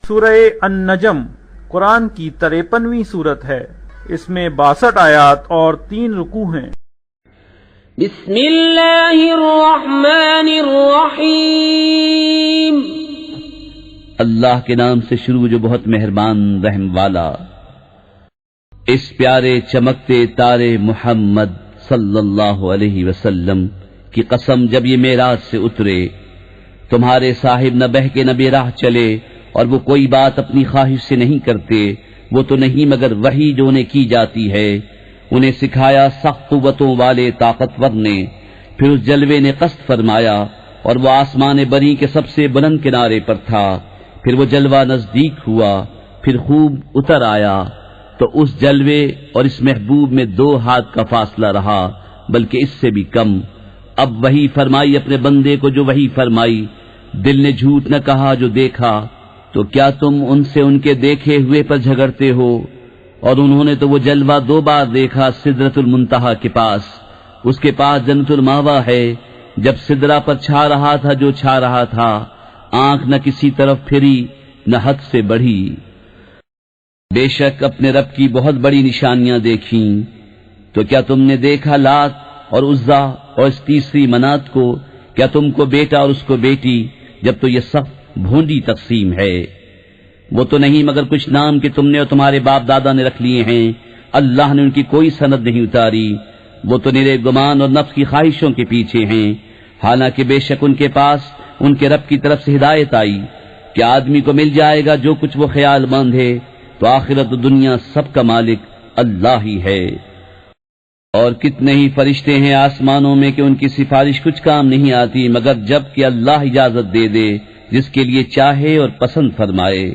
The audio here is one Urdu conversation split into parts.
سورہ النجم قرآن کی 53ویں سورت ہے۔ اس میں 62 آیات اور 3 رکوع ہیں۔ بسم اللہ الرحمن الرحیم۔ اللہ کے نام سے شروع جو بہت مہربان رحم والا۔ اس پیارے چمکتے تارے محمد صلی اللہ علیہ وسلم کی قسم، جب یہ معراج سے اترے، تمہارے صاحب نہ بہکے نہ بے راہ چلے، اور وہ کوئی بات اپنی خواہش سے نہیں کرتے، وہ تو نہیں مگر وحی جو انہیں کی جاتی ہے۔ انہیں سکھایا سخت قوتوں والے طاقتور نے، پھر اس جلوے نے قصد فرمایا، اور وہ آسمان بری کے سب سے بلند کنارے پر تھا۔ پھر وہ جلوہ نزدیک ہوا، پھر خوب اتر آیا، تو اس جلوے اور اس محبوب میں 2 ہاتھ کا فاصلہ رہا، بلکہ اس سے بھی کم۔ اب وحی فرمائی اپنے بندے کو جو وحی فرمائی، دل نے جھوٹ نہ کہا جو دیکھا، تو کیا تم ان سے ان کے دیکھے ہوئے پر جھگڑتے ہو؟ اور انہوں نے تو وہ جلوہ 2 بار دیکھا سدرۃ المنتہا کے پاس، اس کے پاس جنت الماوا ہے۔ جب سدرہ پر چھا رہا تھا جو چھا رہا تھا، آنکھ نہ کسی طرف پھری نہ حد سے بڑھی۔ بے شک اپنے رب کی بہت بڑی نشانیاں دیکھیں، تو کیا تم نے دیکھا لات اور عزا اور اس تیسری منات کو؟ کیا تم کو بیٹا اور اس کو بیٹی؟ جب تو یہ سخت بھونڈی تقسیم ہے۔ وہ تو نہیں مگر کچھ نام کہ تم نے اور تمہارے باپ دادا نے رکھ لیے ہیں، اللہ نے ان کی کوئی سند نہیں اتاری۔ وہ تو نرے گمان اور نفس کی خواہشوں کے پیچھے ہیں، حالانکہ بے شک ان کے پاس ان کے رب کی طرف سے ہدایت آئی کہ آدمی کو مل جائے گا جو کچھ وہ خیال مند ہے، تو آخرت و دنیا سب کا مالک اللہ ہی ہے۔ اور کتنے ہی فرشتے ہیں آسمانوں میں کہ ان کی سفارش کچھ کام نہیں آتی مگر جب کہ اللہ اجازت دے دے جس کے لیے چاہے اور پسند فرمائے۔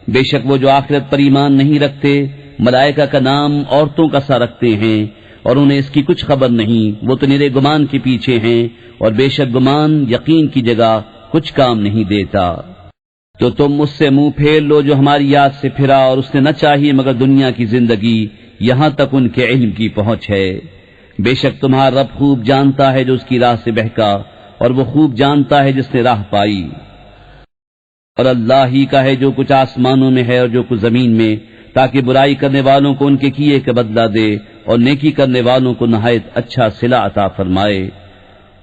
بے شک وہ جو آخرت پر ایمان نہیں رکھتے، ملائکہ کا نام عورتوں کا سا رکھتے ہیں، اور انہیں اس کی کچھ خبر نہیں، وہ تو نرے گمان کے پیچھے ہیں، اور بے شک گمان یقین کی جگہ کچھ کام نہیں دیتا۔ تو تم اس سے منہ پھیر لو جو ہماری یاد سے پھرا، اور اس نے نہ چاہیے مگر دنیا کی زندگی، یہاں تک ان کے علم کی پہنچ ہے۔ بے شک تمہارا رب خوب جانتا ہے جو اس کی راہ سے بہکا، اور وہ خوب جانتا ہے جس نے راہ پائی۔ اور اللہ ہی کا ہے جو کچھ آسمانوں میں ہے اور جو کچھ زمین میں، تاکہ برائی کرنے والوں کو ان کے کیے کا بدلہ دے، اور نیکی کرنے والوں کو نہایت اچھا صلہ عطا فرمائے۔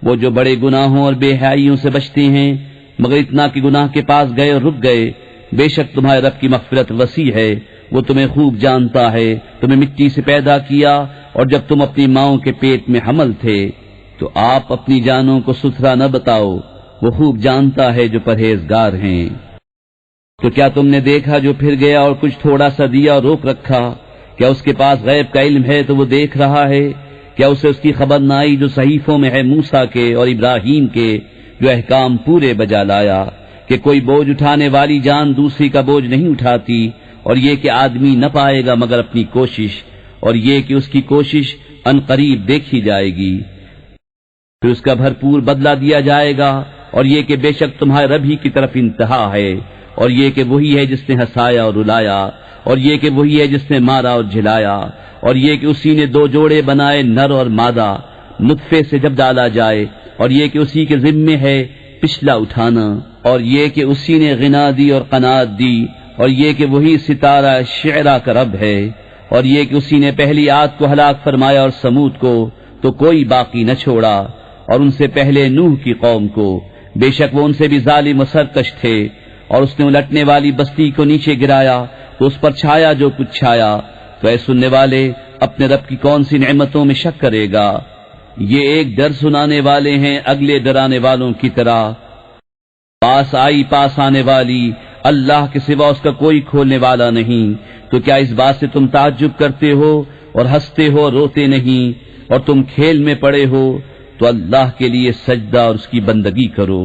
وہ جو بڑے گناہوں اور بے حیائیوں سے بچتے ہیں مگر اتنا کہ گناہ کے پاس گئے اور رک گئے، بے شک تمہارے رب کی مغفرت وسیع ہے، وہ تمہیں خوب جانتا ہے۔ تمہیں مٹی سے پیدا کیا، اور جب تم اپنی ماؤں کے پیٹ میں حمل تھے تو آپ اپنی جانوں کو ستھرا نہ بتاؤ، وہ خوب جانتا ہے جو پرہیزگار ہیں۔ تو کیا تم نے دیکھا جو پھر گیا اور کچھ تھوڑا سا دیا اور روک رکھا؟ کیا اس کے پاس غیب کا علم ہے تو وہ دیکھ رہا ہے؟ کیا اسے اس کی خبر نہ آئی جو صحیفوں میں ہے موسیٰ کے اور ابراہیم کے، جو احکام پورے بجا لایا کہ کوئی بوجھ اٹھانے والی جان دوسری کا بوجھ نہیں اٹھاتی، اور یہ کہ آدمی نہ پائے گا مگر اپنی کوشش، اور یہ کہ اس کی کوشش ان قریب دیکھی جائے گی، پھر اس کا بھرپور بدلہ دیا جائے گا۔ اور یہ کہ بے شک تمہارے رب ہی کی طرف انتہا ہے، اور یہ کہ وہی ہے جس نے ہنسایا اور رلایا، اور یہ کہ وہی ہے جس نے مارا اور جھلایا، اور یہ کہ اسی نے 2 جوڑے بنائے نر اور مادہ نطفے سے جب ڈالا جائے، اور یہ کہ اسی کے ذمے ہے پچھلا اٹھانا، اور یہ کہ اسی نے غنا دی اور قناعت دی، اور یہ کہ وہی ستارہ شعرا کا رب ہے، اور یہ کہ اسی نے پہلی عاد کو ہلاک فرمایا اور سمود کو تو کوئی باقی نہ چھوڑا، اور ان سے پہلے نوح کی قوم کو، بے شک وہ ان سے بھی ظالم و سرکش تھے۔ اور اس نے الٹنے والی بستی کو نیچے گرایا تو اس پر چھایا جو کچھ چھایا۔ تو اے سننے والے، اپنے رب کی کون سی نعمتوں میں شک کرے گا؟ یہ ایک ڈر سنانے والے ہیں اگلے ڈرانے والوں کی طرح۔ پاس آئی پاس آنے والی، اللہ کے سوا اس کا کوئی کھولنے والا نہیں۔ تو کیا اس بات سے تم تعجب کرتے ہو اور ہنستے ہو اور روتے نہیں؟ اور تم کھیل میں پڑے ہو تو اللہ کے لیے سجدہ اور اس کی بندگی کرو۔